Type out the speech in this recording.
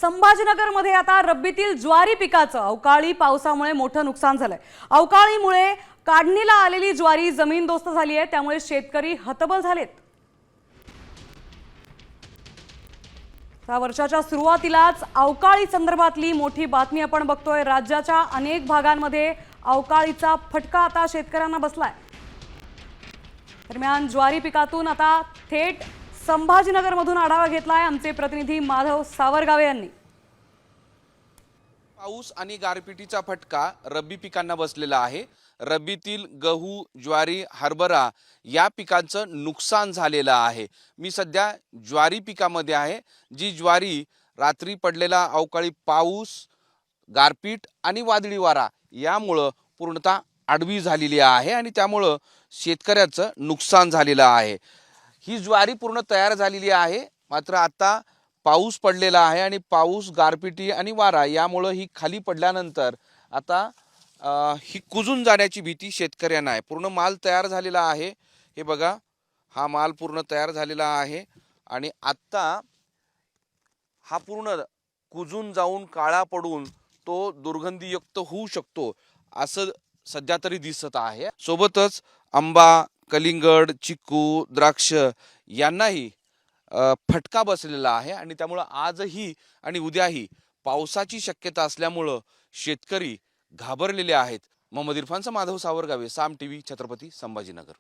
संभाजीनगरमध्ये आता रब्बीतील ज्वारी पिकाचं अवकाळी पावसामुळे मोठं नुकसान झालंय। अवकाळीमुळे काढणीला आलेली ज्वारी जमीनदोस्त झाली आहे, त्यामुळे शेतकरी हतबल झालेत। या वर्षाच्या सुरुवातीलाच अवकाळी संदर्भातली मोठी बातमी आपण बघतोय। राज्याच्या अनेक भागांमध्ये अवकाळीचा फटका आता शेतकऱ्यांना बसलाय। दरम्यान ज्वारी पिकातून आता थेट संभाजीनगरमधून आढावा घेतलाय आमचे प्रतिनिधी माधव सावरगावे यांनी। पाऊस आणि गारपिटीचा फटका रब्बी पिकांना बसलेला आहे। रब्बीतील गहू, ज्वारी, हरभरा या पिकांचं नुकसान झालेलं आहे। मी सध्या ज्वारी पिकामध्ये आहे। जी ज्वारी रात्री पडलेला अवकाळी पाऊस, गारपीट आणि वादळी वारा यामुळे पूर्णतः आडवी झालेली आहे आणि त्यामुळे शेतकऱ्याचं नुकसान झालेलं आहे। ही ज्वारी पूर्ण तयार झालेली आहे, मात्र आता पाऊस पडलेला आहे आणि पाऊस, गारपिटी आणि वारा यामुळे ही खाली पडल्यानंतर आता ही कुजून जाण्याची भीती शेतकऱ्यांना आहे। पूर्ण माल तयार झालेला आहे। हे बघा, हा माल पूर्ण तयार झालेला आहे आणि आता हा पूर्ण कुजून जाऊन काळा पडून तो दुर्गंधीयुक्त होऊ शकतो असं सध्या तरी दिसत आहे। सोबतच आंबा, कलिंगड, चिकू, द्राक्ष यांनाही फटका बसलेला आहे आणि त्यामुळे आजही आणि उद्याही पावसाची शक्यता असल्यामुळे शेतकरी घाबरलेले आहेत। मोहम्मद इरफानचा माधव सावरगावे, साम टीव्ही, छत्रपती संभाजीनगर।